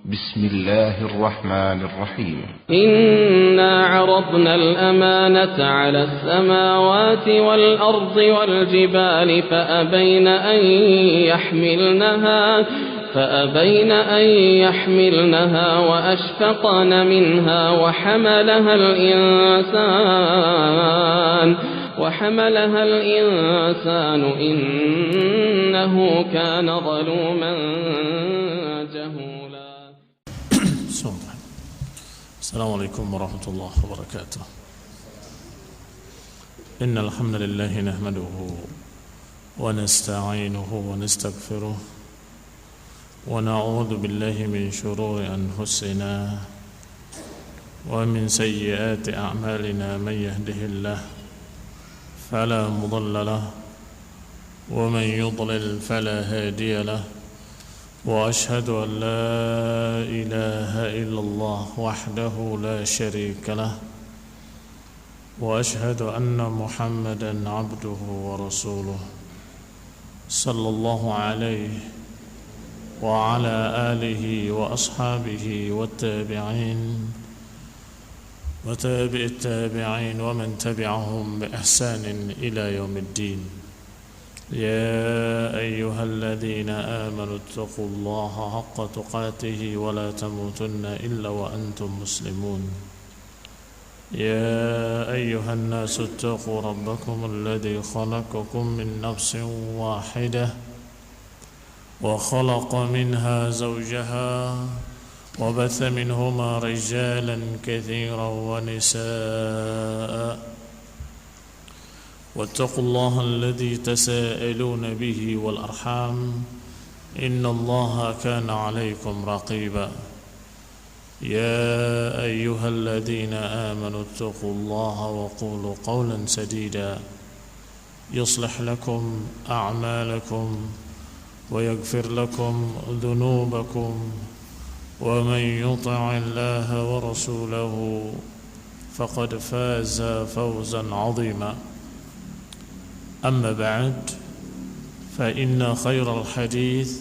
بسم الله الرحمن الرحيم إنا عرضنا الأمانة على السماوات والأرض والجبال فأبين أن يحملنها وأشفقن منها وحملها الإنسان إنه كان ظلوما جهولا. السلام عليكم ورحمة الله وبركاته. إن الحمد لله نحمده ونستعينه ونستغفره ونعوذ بالله من شرور أنفسنا ومن سيئات أعمالنا. من يهده الله فلا مضل له ومن يضلل فلا هادي له، وأشهد أن لا إله إلا الله وحده لا شريك له، وأشهد أن محمدا عبده ورسوله صلى الله عليه وعلى آله وأصحابه والتابعين وتابع التابعين ومن تبعهم بإحسان إلى يوم الدين. يا أيها الذين آمنوا اتقوا الله حق تقاته ولا تموتن إلا وأنتم مسلمون. يا أيها الناس اتقوا ربكم الذي خلقكم من نفس واحدة وخلق منها زوجها وبث منهما رجالا كثيرا ونساء، واتقوا الله الذي تساءلون به والأرحام إن الله كان عليكم رقيبا. يا أيها الذين آمنوا اتقوا الله وقولوا قولا سديدا يصلح لكم أعمالكم ويغفر لكم ذنوبكم، ومن يطع الله ورسوله فقد فاز فوزا عظيما. أما بعد، فإن خير الحديث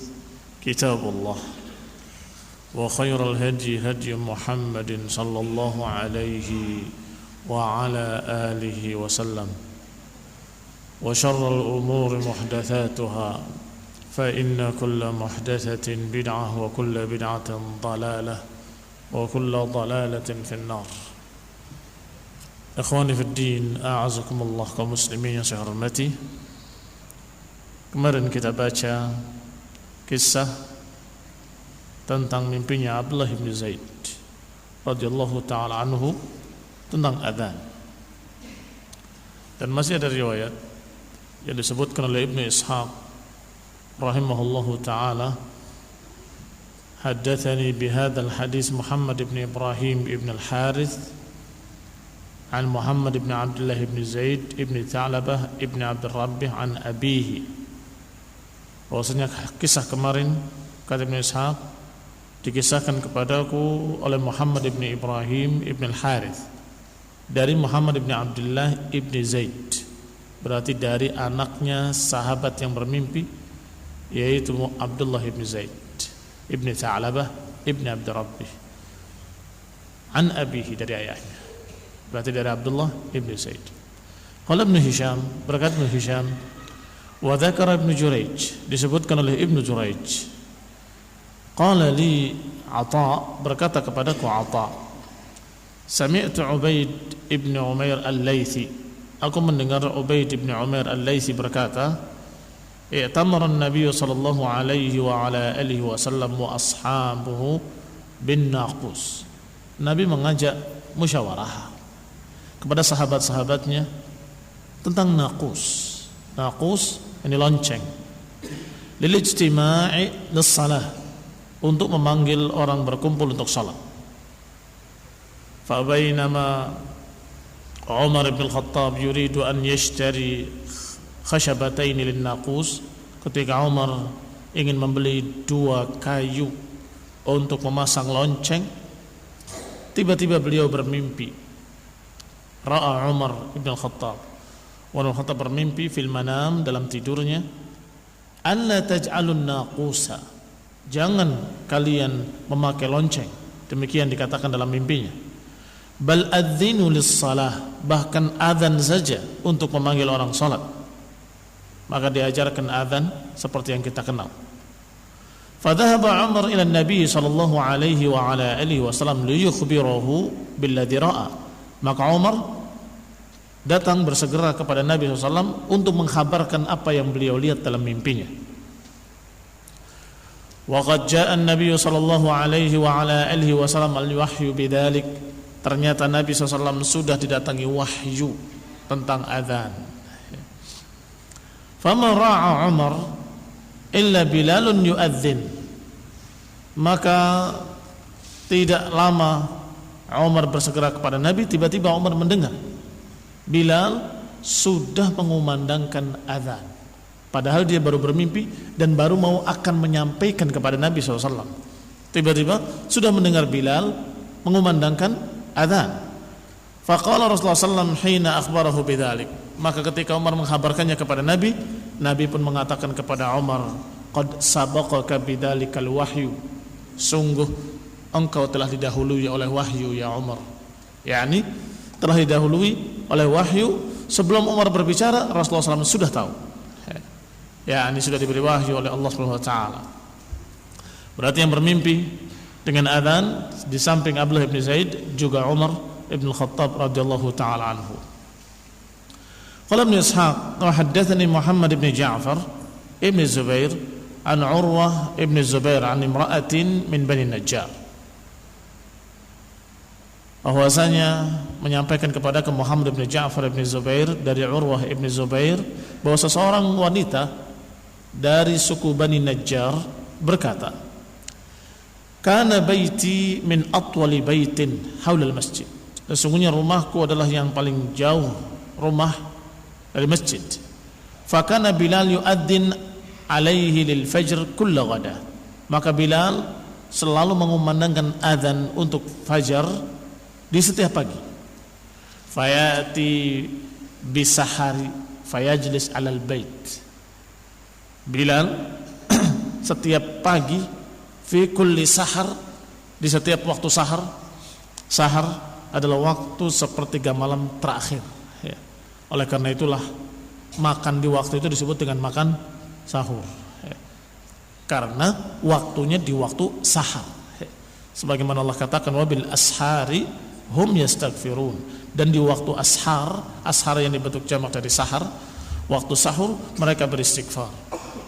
كتاب الله، وخير الهدي هدي محمد صلى الله عليه وعلى آله وسلم، وشر الأمور محدثاتها، فإن كل محدثة بدعة وكل بدعة ضلالة وكل ضلالة في النار. Ikhwani fi din, a'azakumullah kaum muslimin yang saya hormati. Kemarin kita baca kisah tentang mimpinya Abdullah bin Zaid radhiyallahu ta'ala anhu tentang adzan. Dan masih ada riwayat yang disebutkan oleh Ibnu Ishaq rahimahullahu ta'ala, haddathani bihadzal hadis Muhammad ibn Ibrahim ibn al-Harith عن محمد بن عبد الله بن زيد بن ثعلبة بن عبد الرب عن أبيه. Bahwasanya kisah kemarin kata Ibnu Ishaq dikisahkan kepadaku oleh Muhammad ibn Ibrahim ibn al-Harith dari Muhammad ibn Abdullah ibn Zaid, berarti dari anaknya sahabat yang bermimpi, yaitu Abdullah ibn Zaid ibn Tha'labah ibn Abd Rabbi, an abihi, dari ayahnya, berarti dari Abdullah ibn Zaid. Qala Ibnu Hisham, berkata Ibnu Hisham, wa dzakara Ibnu Jurayj, disebutkan oleh Ibnu Jurayj. Qala li Atha, berkata kepadaku Atha, sami'tu Ubaid ibn Umair al-Laythi, aku mendengar Ubaid ibn Umair al-Laythi berkata, i'tamara an-nabiy sallallahu alaihi wa ala alihi wasallam wa ashabuhu bin naqus. Nabi mengajak musyawarah kepada sahabat-sahabatnya tentang naqus. Naqus ini lonceng. Lil ijtima'i lis-salah, untuk memanggil orang berkumpul untuk salat. Fa bainama Umar bin Khattab yuridu an yashtari khashabatain lin-naqus, ketika Umar ingin membeli 2 kayu untuk memasang lonceng, tiba-tiba beliau bermimpi. Ra'a Umar ibn Khattab, Umar bin Khattab bermimpi fil manam, dalam tidurnya, alla taj'alun naqusa, Jangan kalian memakai lonceng. Demikian dikatakan dalam mimpinya. Bal adzinu lis-shalah, bahkan adzan saja untuk memanggil orang salat. Maka diajarkan adzan seperti yang kita kenal. Fadhahaba Umar ila Nabi sallallahu alaihi wa ala alihi wasallam liyukhbirahu billadhi ra'a. Maka Umar datang bersegera kepada Nabi SAW untuk mengkhabarkan apa yang beliau lihat dalam mimpinya. Wa qad jaa'a an-nabiy sallallahu alaihi wa ala alihi wasallam al-wahyu bidzalik. Ternyata Nabi SAW sudah didatangi wahyu tentang adzan. Fama ra'a Umar illa Bilalun yu'adzin. Maka tidak lama Umar bersegera kepada Nabi, tiba-tiba Umar mendengar Bilal sudah mengumandangkan adzan. Padahal dia baru bermimpi dan baru mau akan menyampaikan kepada Nabi SAW. Tiba-tiba sudah mendengar Bilal mengumandangkan adzan. Faqala Rasulullah SAW hina akhbarahu bidzalik. Maka ketika Umar mengkhabarkannya kepada Nabi, Nabi pun mengatakan kepada Umar, qad sabaqaka bidzalikal wahyu. Sungguh engkau telah didahului oleh wahyu ya Umar. yakni telah didahului oleh wahyu. Sebelum Umar berbicara, Rasulullah SAW sudah tahu. Yakni sudah diberi wahyu oleh Allah Subhanahu wa taala. Berarti yang bermimpi dengan adzan di samping Abdullah bin Zaid juga Umar bin Khattab radhiyallahu taala anhu. Qala Ibnu Ishaq wa haddatsani Muhammad bin Ja'far ibn Zubair an Urwah ibn Zubair an imra'atin min Bani Najjar. Bahwasanya menyampaikan kepada Muhammad bin Ja'far ibn Zubair dari Urwah ibn Zubair bahwa seseorang wanita dari suku Bani Najjar berkata, "Kana baiti min atwali baitin haula al-masjid." Sesungguhnya rumahku adalah yang paling jauh rumah dari masjid. Fa kana Bilal yu'adzin alaihi lil fajr kull ghada. Maka Bilal selalu mengumandangkan azan untuk fajar di setiap pagi. Fayati bisahari fayajlis alal bait. Bilal setiap pagi fi kulli sahar, di setiap waktu sahar. Sahar adalah waktu sepertiga malam terakhir ya. Oleh karena itulah makan di waktu itu disebut dengan makan sahur ya. Karena waktunya di waktu sahar ya. Sebagaimana Allah katakan wabil ashari hum yastaghfirun, dan di waktu ashar yang dibentuk jamak dari sahar, waktu sahur mereka beristighfar.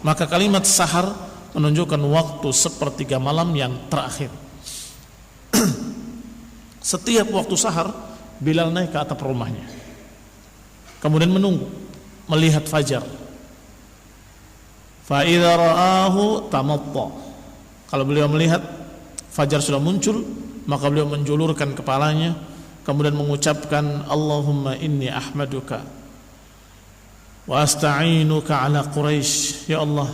Maka kalimat sahar menunjukkan waktu sepertiga malam yang terakhir. Setiap waktu sahar Bilal naik ke atap rumahnya, kemudian menunggu melihat fajar. Fa idza ra'ahu tamatta. Kalau beliau melihat fajar sudah muncul, maka beliau menjulurkan kepalanya, kemudian mengucapkan, Allahumma inni ahmaduka wa asta'inuka ala Quraisy. Ya Allah,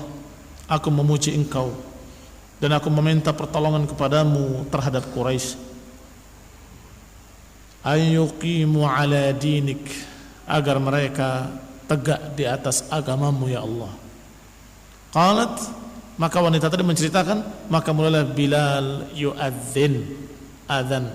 aku memuji engkau dan aku meminta pertolongan kepadamu terhadap Quraisy. Ayyuqimu ala dinik, agar mereka tegak di atas agamamu ya Allah. Qalat, maka wanita tadi menceritakan, maka mulailah Bilal yu'adzin, adzan.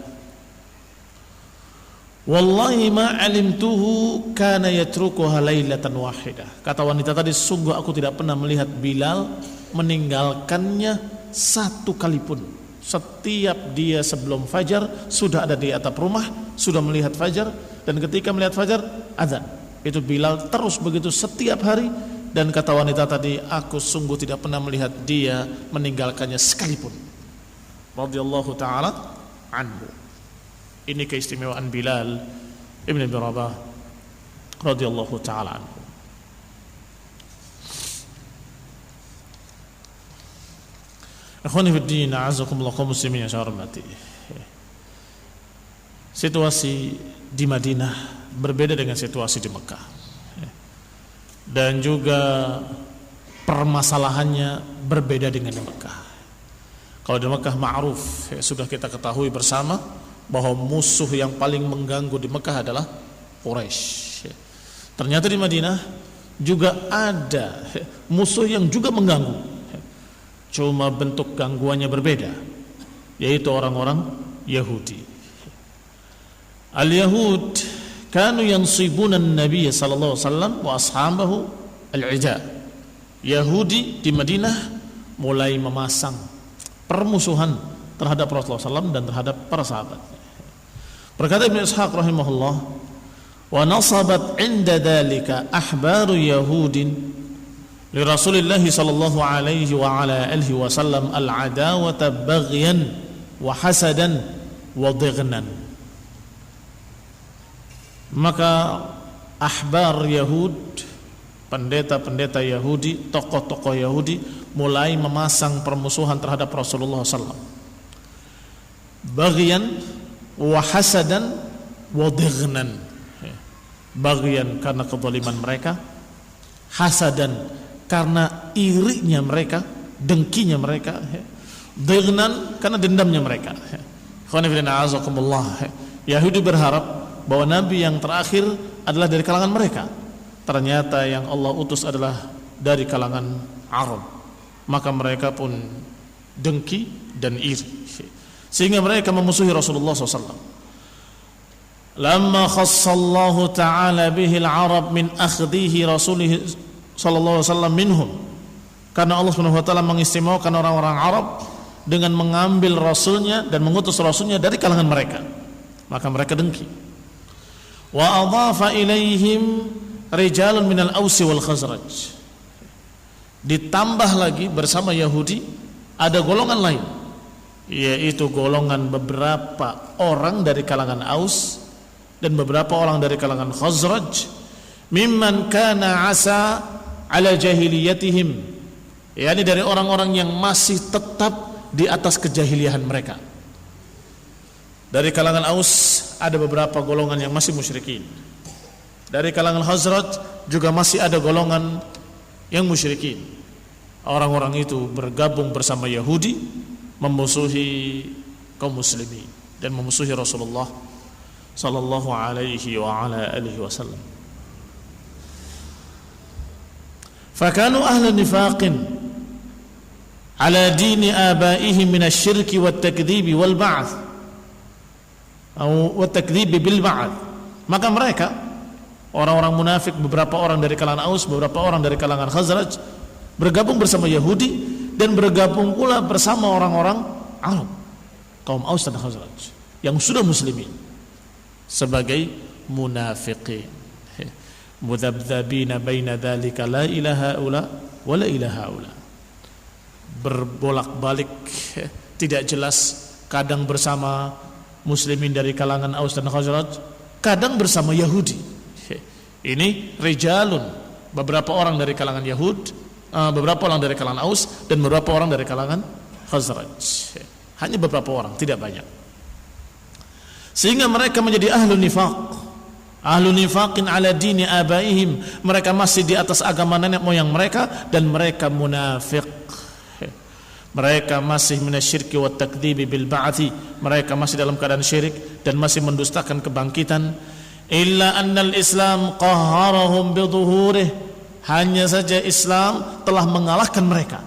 Wallahi ma alimtuhu kana yatrukuha lailatan wahidah. Kata wanita tadi, sungguh aku tidak pernah melihat Bilal meninggalkannya satu kali pun. Setiap dia sebelum fajar sudah ada di atap rumah, sudah melihat fajar, dan ketika melihat fajar adzan. Itu Bilal terus begitu setiap hari. Dan kata wanita tadi, aku sungguh tidak pernah melihat dia meninggalkannya sekalipun. Radhiyallahu ta'ala anhu. Ini keistimewaan Bilal ibn Abi Rabah radhiyallahu ta'ala anhu. Akhwani fi din, a'azzakumullah kaum muslimin yang saya hormati. Situasi di Madinah berbeda dengan situasi di Mekah. Dan juga permasalahannya berbeda dengan di Mekah. Kalau di Mekah ma'ruf, ya, sudah kita ketahui bersama bahwa musuh yang paling mengganggu di Mekah adalah Quraisy. Ternyata di Madinah juga ada musuh yang juga mengganggu. cuma bentuk gangguannya berbeda, yaitu orang-orang Yahudi. Al-Yahud kanu yansibuna an-nabiy sallallahu alaihi wasallam wa ashabahu al-'ida. Yahudi di Madinah mulai memasang permusuhan terhadap Rasulullah SAW dan terhadap para sahabat. Berkata Ibnu Ishaq rahimahullah, wa nasabat 'inda dzalika ahbaru yahudin li Rasulillah sallallahu alaihi wa ala alihi wasallam al-'adawata baghyan wa hasadan wa dhighnan. Maka ahbar Yahud, pendeta-pendeta Yahudi, tokoh-tokoh Yahudi mulai memasang permusuhan terhadap Rasulullah SAW. Baghyan wa hasadan wa dhighnan. Baghyan karena kezaliman mereka, hasadan karena irinya mereka, dengkinya mereka, dhighnan karena dendamnya mereka. Yahudi berharap bahwa Nabi yang terakhir adalah dari kalangan mereka. Ternyata yang Allah utus adalah dari kalangan Arab. Maka mereka pun dengki dan iri, sehingga mereka memusuhi Rasulullah SAW. Lamma khassallahu ta'ala bihi al-Arab min akhdhihi Rasulih sallallahu alaihi wasallam minhum. Karena Allah Subhanahu wa taala mengistimewakan orang-orang Arab dengan mengambil rasulnya dan mengutus rasulnya dari kalangan mereka, maka mereka dengki. Wa adhafa ilaihim rijalun minal Aus wal Khazraj. Ditambah lagi bersama Yahudi ada golongan lain, yaitu golongan beberapa orang dari kalangan Aus dan beberapa orang dari kalangan Khazraj, mimman kana asa ala jahiliyatihim, yakni dari orang-orang yang masih tetap di atas kejahiliahan mereka. Dari kalangan Aus ada beberapa golongan yang masih musyrikin. Dari kalangan Khazraj juga masih ada golongan yang musyrikin. Orang-orang itu bergabung bersama Yahudi memusuhi kaum muslimin dan memusuhi Rasulullah sallallahu alaihi wa ala alihi wasallam. Fakanu ahlu nifaqin ala dini abaihim min asy-syirki wat-takdzibi wal ba'ts atau wat-takdzibi bil ba'ts. Maka mereka orang-orang munafik, beberapa orang dari kalangan Aus, beberapa orang dari kalangan Khazraj bergabung bersama Yahudi dan bergabung pula bersama orang-orang Arab, kaum Aus dan Khazraj yang sudah muslimin sebagai munafiqin. Mudzabdzabina baina dzalika la ilaha illa wa la ilaha illa. Berbolak-balik, tidak jelas, kadang bersama muslimin dari kalangan Aus dan Khazraj, kadang bersama Yahudi. Ini rijalun, beberapa orang dari kalangan Yahud, beberapa orang dari kalangan Aus dan beberapa orang dari kalangan Khazraj. Hanya beberapa orang, tidak banyak. Sehingga mereka menjadi ahlu nifaq, ahlu nifaqin ala dini abaihim. Mereka masih di atas agama nenek moyang mereka dan mereka munafik. Mereka masih minasyirki wat takdzibi bil ba'thi. Mereka masih dalam keadaan syirik dan masih mendustakan kebangkitan. Illa annal Islam qahharahum bidhuhurih. Hanya saja Islam telah mengalahkan mereka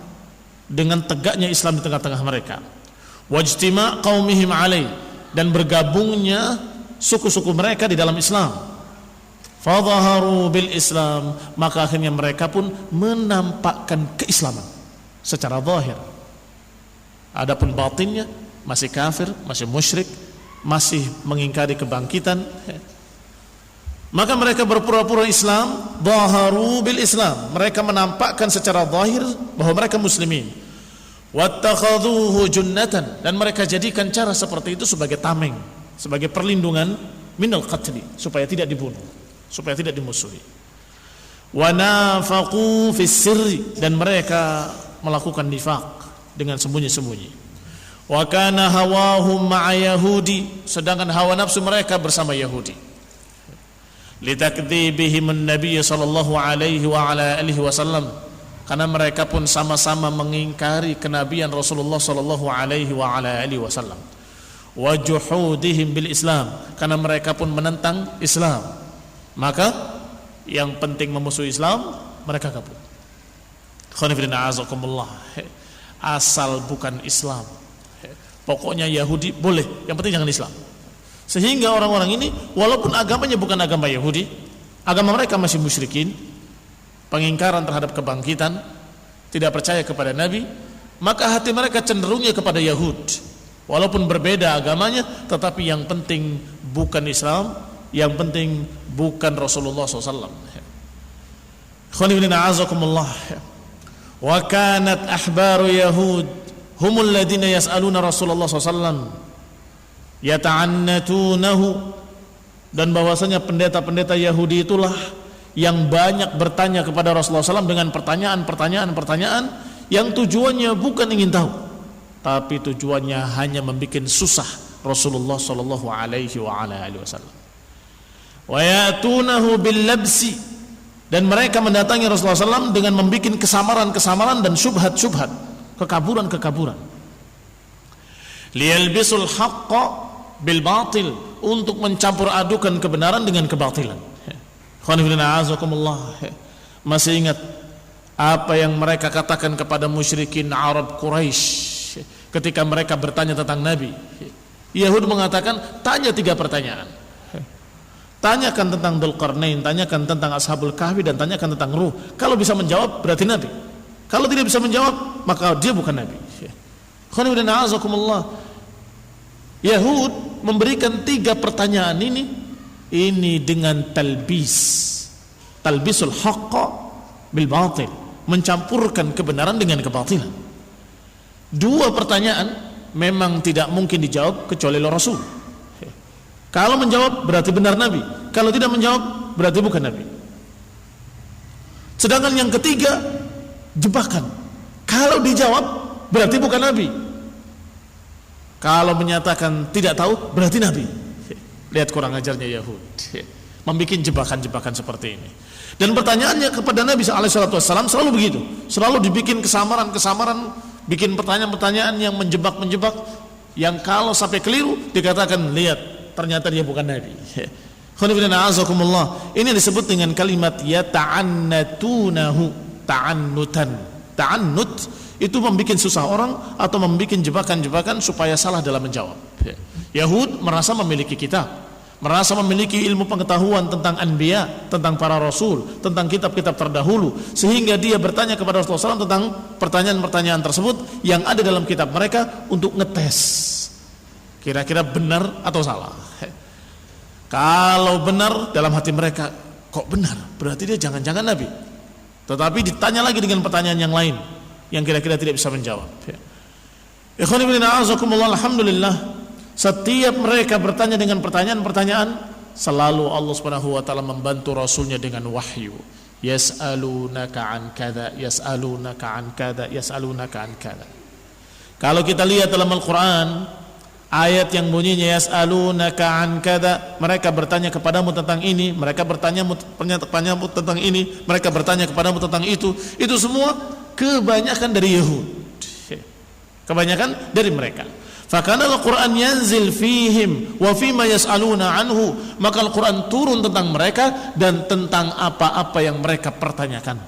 dengan tegaknya Islam di tengah-tengah mereka. Wajtima' qaumihim alaih, dan bergabungnya suku-suku mereka di dalam Islam. Fadhaharu bil Islam, maka akhirnya mereka pun menampakkan keislaman secara zahir. Adapun batinnya masih kafir, masih musyrik, masih mengingkari kebangkitan. Maka mereka berpura-pura Islam, dhaharu bil Islam. Mereka menampakkan secara zahir bahwa mereka muslimin. Wattakhadhuhu junnatan, dan mereka jadikan cara seperti itu sebagai tameng, sebagai perlindungan minal qatli, supaya tidak dibunuh, supaya tidak dimusuhi. Wa nafaqu fis sirri, dan mereka melakukan nifaq dengan sembunyi-sembunyi. Wa kana hawahum ma'a yahudi, sedangkan hawa nafsu mereka bersama Yahudi. Litakdzibihim an-nabiy sallallahu alaihi wa ala alihi wasallam, karena mereka pun sama-sama mengingkari kenabian Rasulullah sallallahu alaihi wa ala alihi wasallam. Wa juhudihim bil Islam, karena mereka pun menentang Islam. Maka yang penting memusuhi Islam, mereka kabur. Khonifidina azakumullah. asal bukan Islam. Pokoknya Yahudi boleh, yang penting jangan Islam. Sehingga orang-orang ini walaupun agamanya bukan agama Yahudi, agama mereka masih musyrikin, pengingkaran terhadap kebangkitan, tidak percaya kepada Nabi, maka hati mereka cenderungnya kepada Yahud. Walaupun berbeda agamanya, tetapi yang penting bukan Islam, yang penting bukan Rasulullah SAW. Wa kanat ahbaru Yahud humul ladina yas'aluna Rasulullah SAW yata'annatunahu, dan bahwasanya pendeta-pendeta Yahudi itulah yang banyak bertanya kepada Rasulullah SAW dengan pertanyaan yang tujuannya bukan ingin tahu, tapi tujuannya hanya membuat susah Rasulullah sallallahu alaihi wasallam. Wa yatunahu bil labsi, dan mereka mendatangi Rasulullah SAW dengan membuat kesamaran dan syubhat, kekaburan. Liyalbisul haqqa bil batil, untuk mencampur adukan kebenaran dengan kebatilan. Masih ingat apa yang mereka katakan kepada musyrikin Arab Quraisy ketika mereka bertanya tentang Nabi? Yahud mengatakan, tanya 3 pertanyaan. Tanyakan tentang Dzulqarnain, tanyakan tentang Ashabul Kahfi, dan tanyakan tentang ruh. Kalau bisa menjawab berarti Nabi. Kalau tidak bisa menjawab, maka dia bukan Nabi. Yahud memberikan 3 pertanyaan ini dengan talbisul haqqa bil batil, mencampurkan kebenaran dengan kebatilan. 2 pertanyaan memang tidak mungkin dijawab kecuali oleh Rasul. Kalau menjawab berarti benar Nabi, kalau tidak menjawab berarti bukan Nabi. Sedangkan yang ketiga jebakan, kalau dijawab berarti bukan Nabi, kalau menyatakan tidak tahu berarti Nabi. Lihat kurang ajarnya Yahud, membuat jebakan-jebakan seperti ini. Dan pertanyaannya kepada Nabi SAW selalu begitu, selalu dibikin kesamaran, bikin pertanyaan-pertanyaan yang menjebak, yang kalau sampai keliru dikatakan, lihat ternyata dia bukan Nabi. Ini disebut dengan kalimat yata'annatunahu, ta'annutan. Ta'annut itu membuat susah orang atau membuat jebakan-jebakan supaya salah dalam menjawab. Yahud merasa memiliki kitab, merasa memiliki ilmu pengetahuan tentang anbiya, tentang para rasul, tentang kitab-kitab terdahulu, sehingga dia bertanya kepada Rasulullah SAW tentang pertanyaan-pertanyaan tersebut yang ada dalam kitab mereka untuk ngetes kira-kira benar atau salah. Kalau benar, dalam hati mereka, kok benar, berarti dia jangan-jangan Nabi. Tetapi ditanya lagi dengan pertanyaan yang lain yang kira-kira tidak bisa menjawab. Ikhwan fillah, alhamdulillah, setiap mereka bertanya dengan pertanyaan-pertanyaan, selalu Allah Subhanahu wa taala membantu rasulnya dengan wahyu. Yas'alunaka an kadza, yas'alunaka an kadza, yas'alunaka an kadza. Kalau kita lihat dalam Al-Qur'an, ayat yang bunyinya yas'alunaka an kadza, mereka bertanya kepadamu tentang ini, mereka bertanya tentang ini, mereka bertanya kepadamu tentang itu semua kebanyakan dari Yahud, kebanyakan dari mereka. Fakana al-Quran yanzil fihim wa fima yas'aluna anhu, maka Al-Quran turun tentang mereka dan tentang apa-apa yang mereka pertanyakan.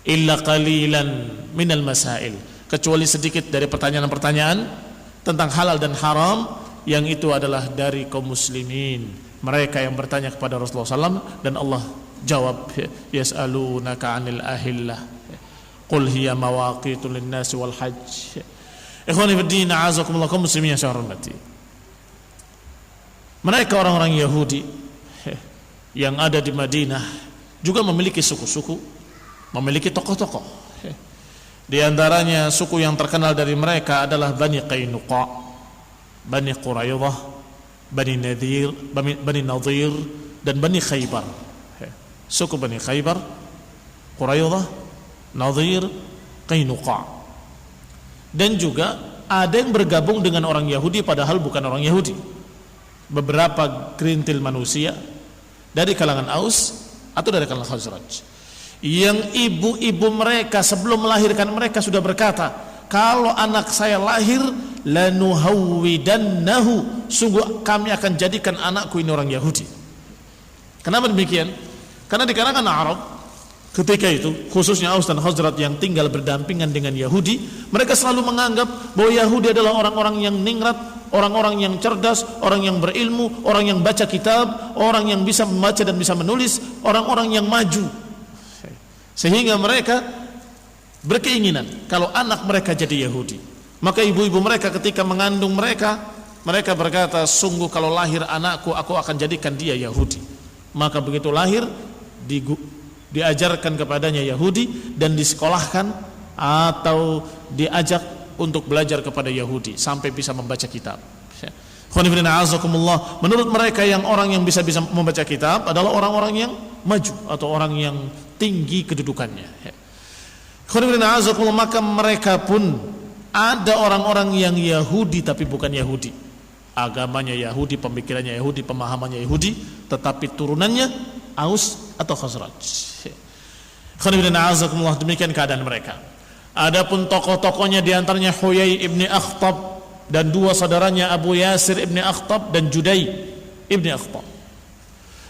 Illa qalilan minal masail, kecuali sedikit dari pertanyaan-pertanyaan tentang halal dan haram, yang itu adalah dari kaum muslimin, mereka yang bertanya kepada Rasulullah SAW, dan Allah jawab, yas'alunaka 'anil ahillah qul hiya mawaqitu lin-nasi wal hajj. Ikhwani fiddin, a'azakumullah, kaum muslimin yang saya hormati, mereka orang-orang Yahudi yang ada di Madinah juga memiliki suku-suku, memiliki tokoh-tokoh. Di antaranya suku yang terkenal dari mereka adalah Bani Qainuqa, Bani Quraidah, Bani Nadir, Bani Nadir, dan Bani Khaybar. Suku Bani Khaybar, Quraidah, Nadir, Qainuqa. Dan juga ada yang bergabung dengan orang Yahudi padahal bukan orang Yahudi. Beberapa gerintil manusia dari kalangan Aus atau dari kalangan Khazraj, yang ibu-ibu mereka sebelum melahirkan mereka sudah berkata, kalau anak saya lahir lanuhawwidannahu, sungguh kami akan jadikan anakku ini orang Yahudi. Kenapa demikian? Karena di kalangan Arab Ketika itu, khususnya Aus dan Khazraj yang tinggal berdampingan dengan Yahudi, mereka selalu menganggap bahwa Yahudi adalah orang-orang yang ningrat, orang-orang yang cerdas, orang yang berilmu, orang yang baca kitab, orang yang bisa membaca dan bisa menulis, orang-orang yang maju. Sehingga mereka berkeinginan kalau anak mereka jadi Yahudi. Maka ibu-ibu mereka ketika mengandung mereka berkata, sungguh kalau lahir anakku, aku akan jadikan dia Yahudi. Maka begitu lahir, diajarkan kepadanya Yahudi dan disekolahkan atau diajak untuk belajar kepada Yahudi sampai bisa membaca kitab. Menurut mereka yang orang yang bisa membaca kitab adalah orang-orang yang maju atau orang yang tinggi kedudukannya. Maka mereka pun ada orang-orang yang Yahudi tapi bukan Yahudi, agamanya Yahudi, pemikirannya Yahudi, pemahamannya Yahudi, tetapi turunannya Aus atau Khazraj. Demikian keadaan mereka. Adapun tokoh-tokohnya diantaranya Huyai ibni Akhtab dan dua saudaranya Abu Yasir ibni Akhtab dan Judai ibni Akhtab,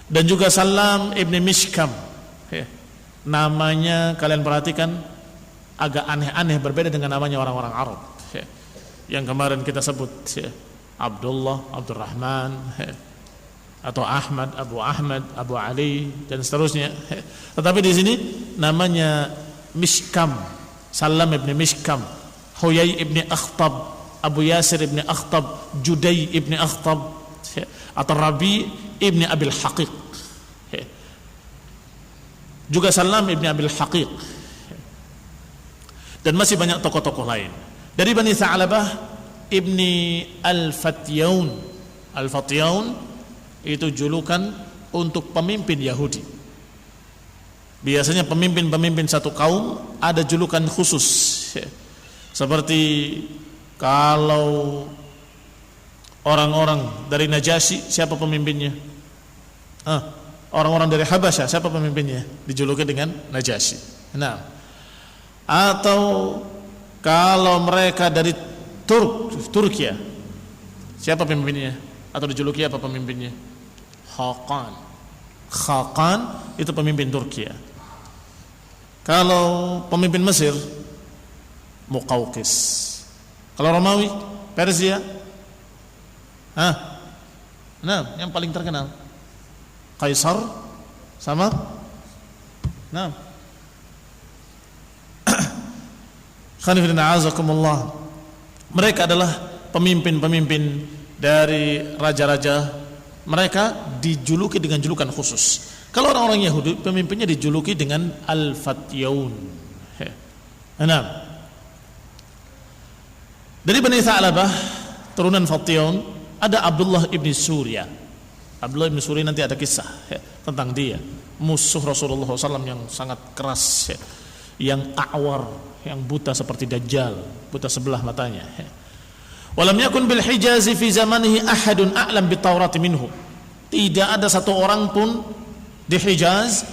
dan juga Salam ibni Mishkam. Namanya kalian perhatikan agak aneh-aneh, berbeda dengan namanya orang-orang Arab yang kemarin kita sebut, Abdullah, Abdurrahman, atau Ahmad, Abu Ahmad, Abu Ali dan seterusnya. Tetapi di sini namanya Mishkam, Salam ibn Mishkam, Huyai ibn Akhtab, Abu Yasir ibn Akhtab, Judai ibn Akhtab, atau Rabi ibn Abil Haqiq, juga Salam ibn Abil Haqiq, dan masih banyak tokoh-tokoh lain. Dari Bani Tha'labah ibni Al-Fatyaun. Al-Fatyaun itu julukan untuk pemimpin Yahudi. Biasanya pemimpin-pemimpin satu kaum ada julukan khusus. Seperti kalau orang-orang dari Najasyi, siapa pemimpinnya? Orang-orang dari Habasyah, siapa pemimpinnya? Dijuluki dengan Najasyi. Nah, atau kalau mereka dari Turkiya, siapa pemimpinnya? Atau dijuluki apa pemimpinnya? Khaqan itu pemimpin Turkiya. Kalau pemimpin Mesir, Muqawqis. Kalau Romawi, Persia, nah, yang paling terkenal Kaisar sama mereka adalah pemimpin-pemimpin dari raja-raja. Mereka dijuluki dengan julukan khusus. Kalau orang-orang Yahudi, pemimpinnya dijuluki dengan Al-Fatyaun. Dari Bani Tha'labah, turunan Fatyaun, ada Abdullah ibn Surya. Abdullah ibn Surya nanti ada kisah tentang dia, musuh Rasulullah SAW yang sangat keras, yang a'war, yang buta seperti Dajjal, buta sebelah matanya. Walam yakun bil Hijaz fi zamanihi ahadun a'lam bit Taurat minhu. Tidak ada satu orang pun di Hijaz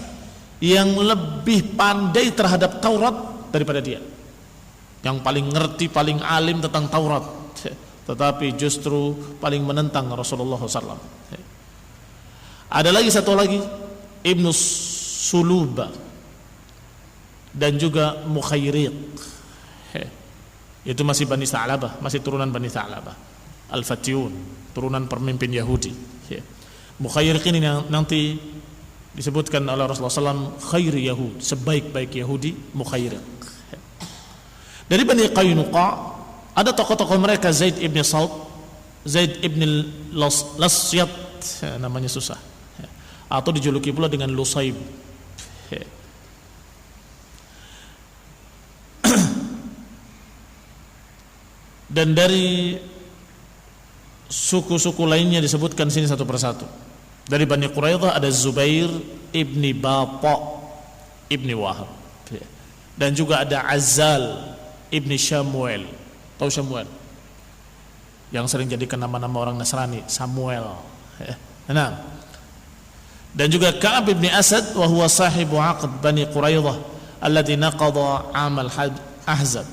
yang lebih pandai terhadap Taurat daripada dia. Yang paling ngerti, paling alim tentang Taurat, tetapi justru paling menentang Rasulullah SAW. Ada lagi satu lagi, Ibnu Suluba dan juga Mukhairiq. Itu masih Bani Tha'labah, masih turunan Bani Tha'labah. Al-Fatyun, turunan pemimpin Yahudi. Mukhairiq ini nanti disebutkan oleh Rasulullah SAW, khairi Yahud, sebaik-baik Yahudi, Mukhairiq. Dari Bani Qaynuqa ada tokoh-tokoh mereka, Zaid ibn Salt, Zaid ibn Lasyat, namanya susah, atau dijuluki pula dengan Lusaib. Dan dari suku-suku lainnya disebutkan sini satu persatu. Dari Bani Quraidah ada Zubair ibni Bata ibni Wahab, dan juga ada Azzal ibni Shamuel. Tahu Shamuel? Yang sering jadikan nama-nama orang Nasrani, Samuel. Nah, dan juga Ka'ab ibni Asad, wa huwa sahibu aqd Bani Quraidah alladhi naqadha amal Ahzab.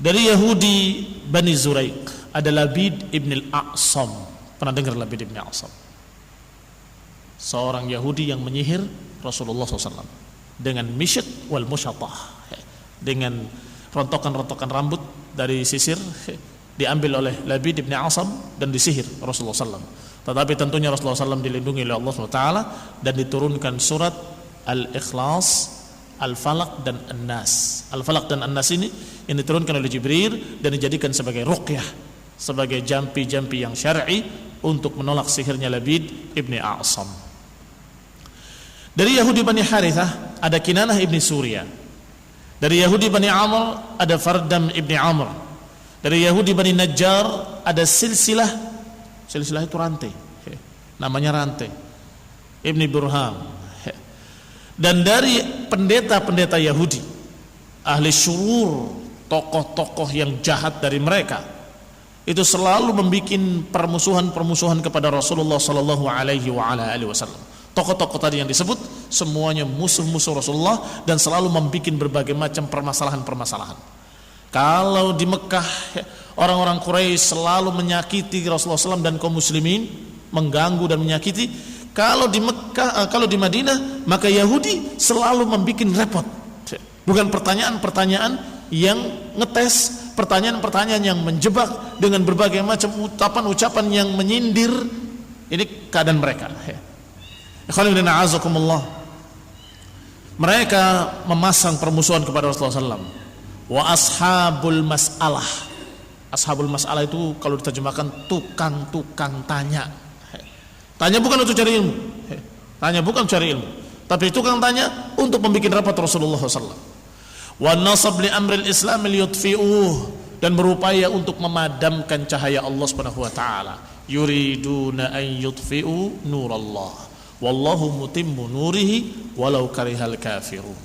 Dari Yahudi Bani Zuraik ada Labid ibn al-A'sam. Pernah dengar Labid ibn al-A'sam? seorang Yahudi yang menyihir Rasulullah SAW dengan mishyat wal musyattah, dengan rontokan-rontokan rambut dari sisir diambil oleh Labid bin Asam dan disihir Rasulullah SAW. Tetapi tentunya Rasulullah SAW dilindungi oleh Allah SWT dan diturunkan surat Al-Ikhlas, Al-Falaq dan An-Nas. Al-Falaq dan An-Nas ini yang diturunkan oleh Jibril dan dijadikan sebagai ruqyah, sebagai jampi-jampi yang syar'i untuk menolak sihirnya Labid ibn A'sam. Dari Yahudi Bani Harithah ada Kinanah ibn Surya. Dari Yahudi Bani Amr ada Fardam ibn Amr. Dari Yahudi Bani Najjar ada Silsilah itu rantai, namanya rantai, Ibn Burham. Dan dari pendeta-pendeta Yahudi, ahli syurur, tokoh-tokoh yang jahat dari mereka, itu selalu membuat permusuhan kepada Rasulullah Sallallahu Alaihi Wasallam. Tokoh-tokoh tadi yang disebut semuanya musuh-musuh Rasulullah dan selalu membuat berbagai macam permasalahan-permasalahan. Kalau di Mekah orang-orang Quraisy selalu menyakiti Rasulullah SAW dan kaum muslimin, mengganggu dan menyakiti. Kalau di Mekah, kalau di Madinah, maka Yahudi selalu membuat repot. Bukan pertanyaan-pertanyaan yang ngetes, pertanyaan-pertanyaan yang menjebak dengan berbagai macam ucapan-ucapan yang menyindir. Ini keadaan mereka. Mereka memasang permusuhan kepada Rasulullah SAW. Wa ashabul mas'alah. Ashabul mas'alah itu kalau diterjemahkan tukang-tukang tanya. Tanya bukan untuk cari ilmu. Tanya bukan cari ilmu, tapi tukang tanya untuk membuat rapat Rasulullah SAW. Wa nasab li amril Islam liyutfi'uh, dan berupaya untuk memadamkan cahaya Allah Subhanahu wa taala. Yuriduna an yutfi'u nurallah wallahu mutimmu nurihi walau karihal kafirun.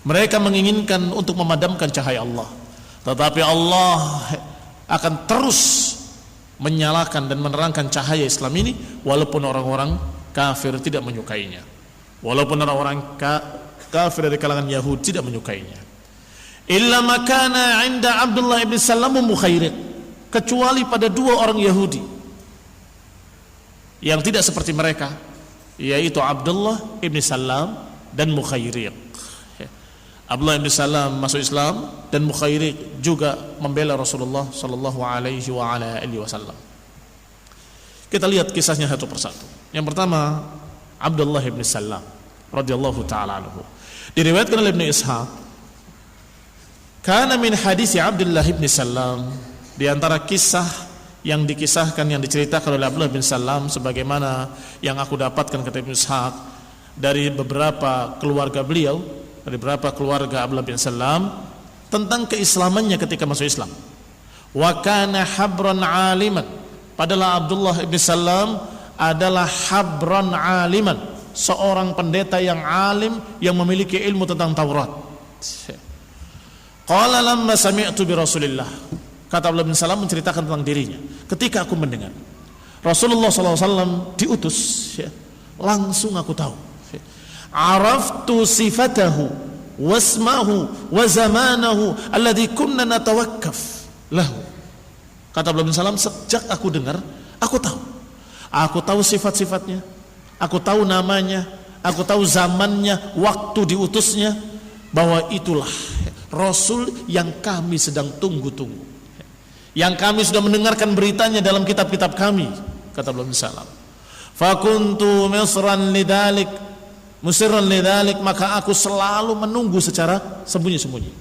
Mereka menginginkan untuk memadamkan cahaya Allah, tetapi Allah akan terus menyalakan dan menerangkan cahaya Islam ini walaupun orang-orang kafir tidak menyukainya, walaupun orang-orang kafir dari kalangan Yahudi tidak menyukainya. Illa makana 'inda Abdullah ibn Salam mukhairiq, kecuali pada dua orang Yahudi yang tidak seperti mereka, yaitu Abdullah ibn Salam dan Mukhairiq. Abdullah bin Salam masuk Islam dan Mukhairiq juga membela Rasulullah sallallahu alaihi wasallam. Kita lihat kisahnya satu persatu. Yang pertama, Abdullah bin Salam radhiyallahu taala anhu. Diriwayatkan oleh Ibnu Ishaq, kana min hadis Abdullah bin Salam, di antara kisah yang dikisahkan, yang diceritakan oleh Abdullah bin Salam sebagaimana yang aku dapatkan kata Ibnu Ishaq dari beberapa keluarga beliau, dari beberapa keluarga Abdullah bin Salam, tentang keislamannya ketika masuk Islam. Wa kana habran aliman, padahal Abdullah bin Salam adalah habran aliman, seorang pendeta yang alim yang memiliki ilmu tentang Taurat. Qala lamma sami'tu bi Rasulillah, kata Abdullah bin Salam menceritakan tentang dirinya, ketika aku mendengar Rasulullah SAW diutus, langsung aku tahu. Araftu sifatahu wasmahu wa zamanahu alladhi kunna natawakkaf lahu. Kata Abdullah bin Salam, sejak aku dengar, aku tahu sifat-sifatnya, aku tahu namanya, aku tahu zamannya, waktu diutusnya, bahwa itulah Rasul yang kami sedang tunggu-tunggu, yang kami sudah mendengarkan beritanya dalam kitab-kitab kami. Kata Abdullah bin Salam, fakuntu musirran lidhalik, maka aku selalu menunggu secara sembunyi-sembunyi.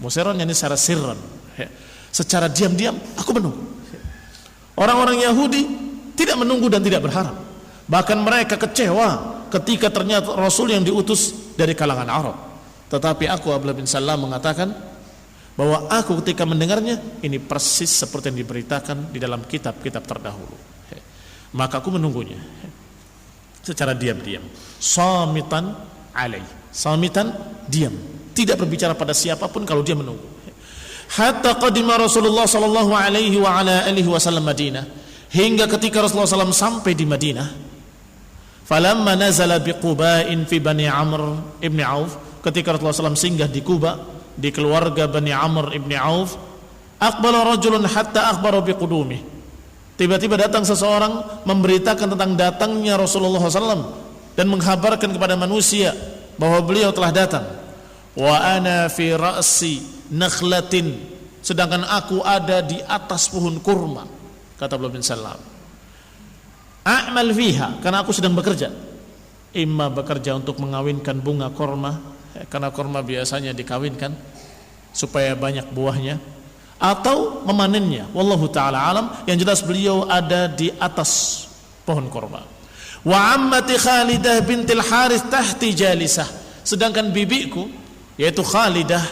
Musirran yakni secara sirran, secara diam-diam aku menunggu. Orang-orang Yahudi tidak menunggu dan tidak berharap, bahkan mereka kecewa ketika ternyata Rasul yang diutus dari kalangan Arab. Tetapi aku, Abdullah bin Salam, mengatakan bahwa aku ketika mendengarnya ini persis seperti yang diberitakan di dalam kitab-kitab terdahulu. Maka aku menunggunya secara diam-diam, samitan alaih, samitan, diam, tidak berbicara pada siapapun kalau dia menunggu. Hatta qadima Rasulullah sallallahu alaihi wasallam Madinah, hingga ketika Rasulullah SAW sampai di Madinah. Falamma nazala biquba'in fi Bani Amr ibn Auf, ketika Rasulullah SAW singgah di Quba, di keluarga Bani Amr ibn Auf, aqbala rajulun hatta akhbara biqudumih, tiba-tiba datang seseorang memberitakan tentang datangnya Rasulullah SAW dan menghabarkan kepada manusia bahwa beliau telah datang. Wa ana fi ra'si nakhlatin, sedangkan aku ada di atas pohon kurma, kata Abdullah bin Salam. A'mal fiha, karena aku sedang bekerja. Imma bekerja untuk mengawinkan bunga kurma, karena kurma biasanya dikawinkan supaya banyak buahnya, atau memanennya. Wallahu ta'ala alam. Yang jelas beliau ada di atas pohon kurma. Wa ammati Khalidah bintil Harith tahti jalisah, sedangkan bibiku yaitu Khalidah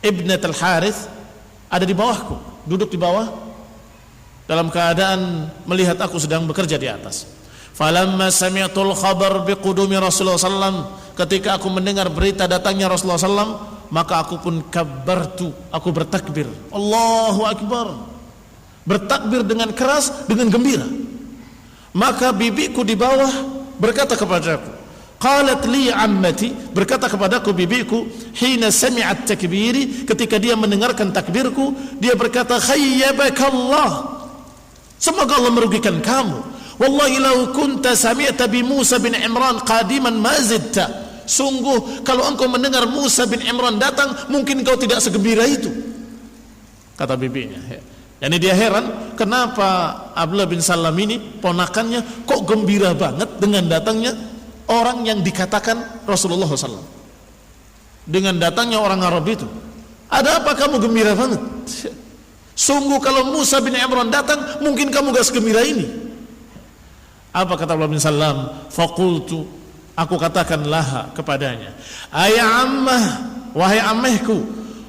ibnatul Harith ada di bawahku, duduk di bawah dalam keadaan melihat aku sedang bekerja di atas. Falamma sami'tul khabar biqudumi Rasulullah sallam, ketika aku mendengar berita datangnya Rasulullah sallam, maka aku pun kabbartu, aku bertakbir, Allahu akbar, bertakbir dengan keras, dengan gembira. Maka bibiku di bawah berkata kepadaku, qalat li ammati, berkata kepadaku bibiku, hina sami'at takbiri, ketika dia mendengarkan takbirku, dia berkata, khayyabakallah, semoga Allah merugikan kamu. Wallahi law kunta sami'ta bi Musa bin Imran qadiman ma zidta, sungguh kalau engkau mendengar Musa bin Imran datang, mungkin engkau tidak segembira itu, kata bibinya. Yani dia heran kenapa Abdullah bin Salam ini ponakannya kok gembira banget dengan datangnya orang yang dikatakan Rasulullah SAW, dengan datangnya orang Arab itu. Ada apa kamu gembira banget? Sungguh kalau Musa bin Imran datang, mungkin kamu gak segembira ini. Apa kata Abdullah bin Salam? Faqultu, aku katakan laha kepadanya, ayya ammah, wahai ammehku,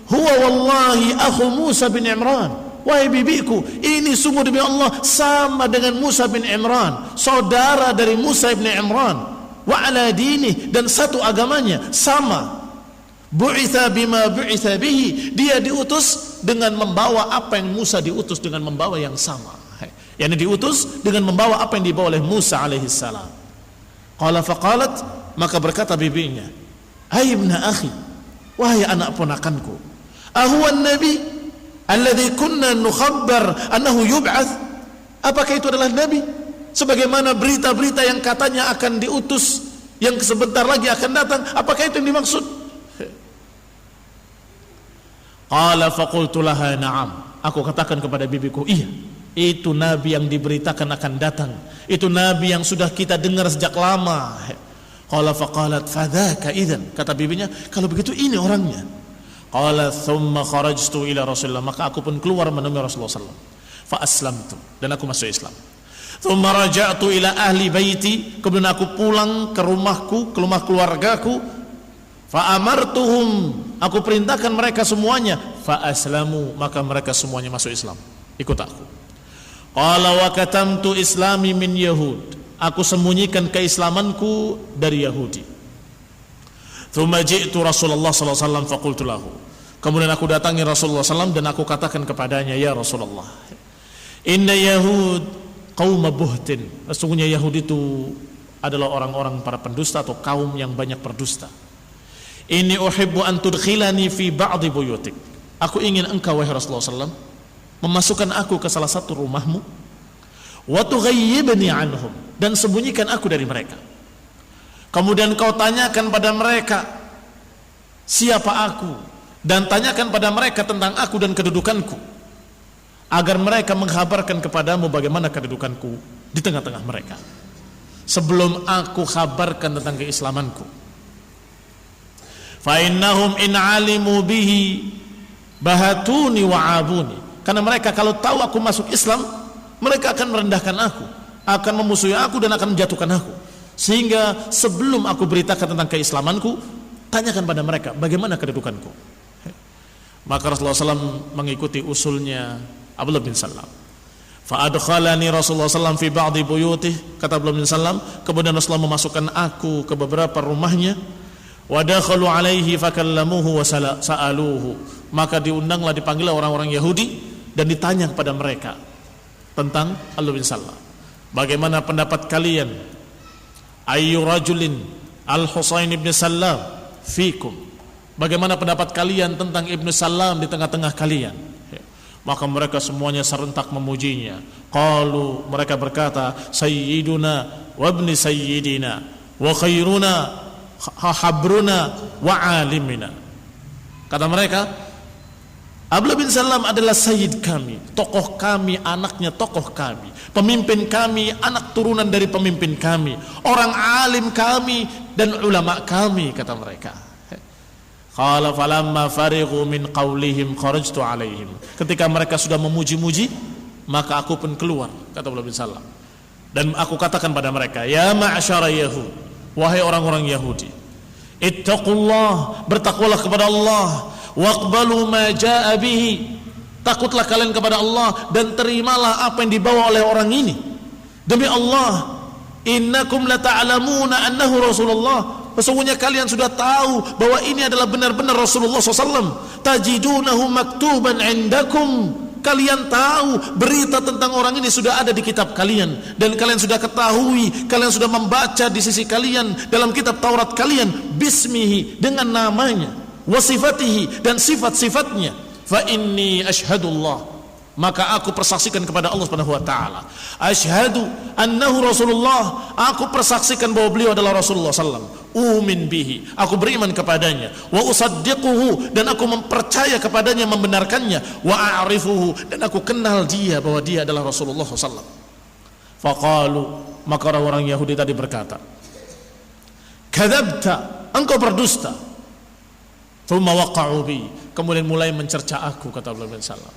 huwa wallahi akhu Musa bin Imran, wahai bibiku, ini sungguh demi Allah sama dengan Musa bin Imran, saudara dari Musa bin Imran, wa ala dini, dan satu agamanya sama. Bu'itha bima bu'itha bihi, dia diutus dengan membawa apa yang Musa diutus dengan membawa yang sama. Yani diutus dengan membawa apa yang dibawa oleh Musa alaihi salam. Qala faqalat, maka berkata bibinya, hai ibna akhi, wahai anak ponakanku, ahuwa nabi alladhi kunna nukhabbar annahu yub'ath, apakah itu adalah nabi sebagaimana berita-berita yang katanya akan diutus, yang sebentar lagi akan datang, apakah itu yang dimaksud? Qala faqultu laha na'am, aku katakan kepada bibiku, iya, itu nabi yang diberitakan akan datang, itu nabi yang sudah kita dengar sejak lama. Qala faqalat fadzaka idzan, kata bibinya, kalau begitu ini orangnya. Qala thumma kharajtu ila Rasulullah, maka aku pun keluar menemui Rasulullah sallallahu alaihi wasallam. Fa aslamtu, dan aku masuk Islam. Thumma raja'tu ila ahli baiti, kemudian aku pulang ke rumahku, ke rumah keluargaku. Fa amartuhum, aku perintahkan mereka semuanya. Fa aslamu, maka mereka semuanya masuk Islam, ikut aku. Qala wa katamtu islami min Yahud, aku sembunyikan keislamanku dari Yahudi. Thumma ji'tu Rasulullah sallallahu alaihi wasallam faqultu lahu, kemudian aku datangi Rasulullah sallallahu alaihi wasallam dan aku katakan kepadanya, ya Rasulullah, inna Yahud qauma buhtin, sesungguhnya Yahudi itu adalah orang-orang para pendusta atau kaum yang banyak berdusta. Inni uhibbu an tudkhilani fi ba'dhi buyutik, aku ingin engkau wahai Rasulullah sallallahu alaihi wasallam memasukkan aku ke salah satu rumahmu, wa tughayyibni anhum, dan sembunyikan aku dari mereka. Kemudian kau tanyakan pada mereka siapa aku, dan tanyakan pada mereka tentang aku dan kedudukanku, agar mereka mengkhabarkan kepadamu bagaimana kedudukanku di tengah-tengah mereka sebelum aku kabarkan tentang keislamanku. Fa innahum in alimu bihi bahatuni wa abuni, karena mereka kalau tahu aku masuk Islam, mereka akan merendahkan aku, akan memusuhi aku, dan akan menjatuhkan aku. Sehingga sebelum aku beritakan tentang keislamanku, tanyakan pada mereka bagaimana kedudukanku. Maka Rasulullah SAW mengikuti usulnya Abdullah bin Salam. Fa'adkhalani Rasulullah SAW fi ba'di buyutih, kata Abdullah bin Salam, kemudian Rasulullah memasukkan aku ke beberapa rumahnya. Wa dakhalu alaihi fakallamuhu wa sa'aluhu, maka diundanglah, dipanggil orang-orang Yahudi dan ditanya kepada mereka tentang Abdullah bin Salam. Bagaimana pendapat kalian? Ayyu rajulin al-Husain ibn Salam fikum, bagaimana pendapat kalian tentang Ibnu Salam di tengah-tengah kalian? Maka mereka semuanya serentak memujinya. Qalu, mereka berkata, sayyiduna wa ibni sayyidina, wa khairuna habruna wa alimina. Kata mereka, Abdullah bin Salam adalah sayyid kami, tokoh kami, anaknya tokoh kami, pemimpin kami, anak turunan dari pemimpin kami, orang alim kami dan ulama kami, kata mereka. Qala falamma farighu min qawlihim kharajtu alaihim. Ketika mereka sudah memuji-muji, maka aku pun keluar, kata Abdullah bin Salam. Dan aku katakan pada mereka, ya ma'asyara Yahud, wahai orang-orang Yahudi, ittaqullah, bertakwalah kepada Allah, waqbalu ma jaa bihi, takutlah kalian kepada Allah dan terimalah apa yang dibawa oleh orang ini. Demi Allah, innakum la ta'lamuna annahu Rasulullah, sesungguhnya kalian sudah tahu bahwa ini adalah benar-benar Rasulullah SAW. Tajidunahu maktuban indakum, kalian tahu berita tentang orang ini sudah ada di kitab kalian, dan kalian sudah ketahui, kalian sudah membaca di sisi kalian dalam kitab Taurat kalian, bismihi, dengan namanya, wasifatihi, dan sifat-sifatnya. Fa inni ashhadullah, maka aku persaksikan kepada Allah Subhanahu wa taala, asyhadu annahu Rasulullah, aku persaksikan bahwa beliau adalah Rasulullah sallallahu, umin bihi, aku beriman kepadanya, wa usaddiquhu, dan aku mempercaya kepadanya, membenarkannya, wa a'rifuhu, dan aku kenal dia bahwa dia adalah Rasulullah sallallahu. Faqalu, maka orang-orang Yahudi tadi berkata, kadzabta, engkau berdusta. Thumma waqa'u bi, kemudian mulai mencerca aku, kata Abdullah bin Salam.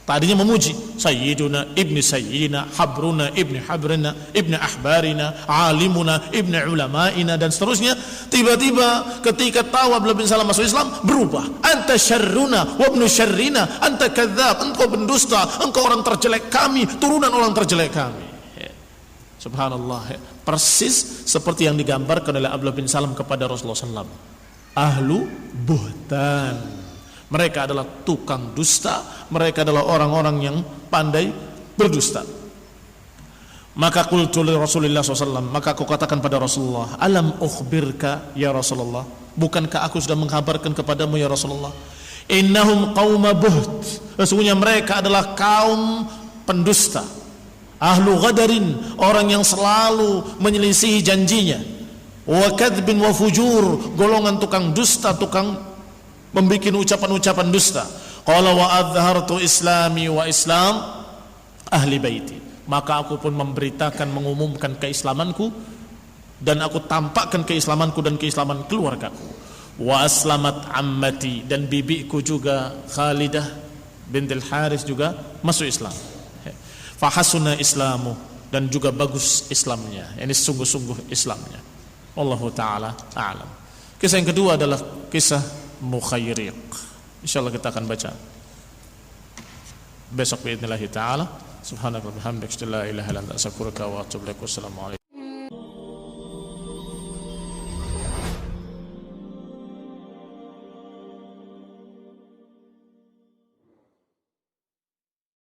Tadinya memuji sayyiduna ibni sayyidina, habruna ibni habrina, ibni ahbarina, alimuna ibni ulamaina, dan seterusnya. Tiba-tiba ketika tahu Abdullah bin Salam masuk Islam, berubah. Anta syarruna wa ibnu syarrina, anta kadzab, engkau pendusta, engkau orang terjelek kami, turunan orang terjelek kami. Subhanallah, persis seperti yang digambarkan oleh Abdullah bin Salam kepada Rasulullah SAW. Ahlu buhtan, mereka adalah tukang dusta, mereka adalah orang-orang yang pandai berdusta. Maka qultu li Rasulillah SAW, maka aku katakan pada Rasulullah, alam ukhbirka ya Rasulullah, bukankah aku sudah mengkabarkan kepadamu ya Rasulullah, innahum qauma buht, sesungguhnya mereka adalah kaum pendusta, ahlu ghadarin, orang yang selalu menyelisihi janjinya, wa kadzbin wa fujur, golongan tukang dusta, tukang membikin ucapan-ucapan dusta. Qala wa adhartu islami wa islam ahli baiti, maka aku pun memberitakan, mengumumkan keislamanku, dan aku tampakkan keislamanku dan keislaman keluargaku. Wa aslamat ammati, dan bibiku juga Khalidah bintil Haris juga masuk Islam. Fahasuna islamu, dan juga bagus Islamnya, ini sungguh-sungguh Islamnya. Wallahu ta'ala a'lam. Kisah yang kedua adalah kisah Mukhairiq. Insyaallah kita akan baca besok biidznillah ta'ala. Subhanaka wa bihamdika, la ilaha illa anta, astaghfiruka wa atubu ilaik. Wassalamu alaikum.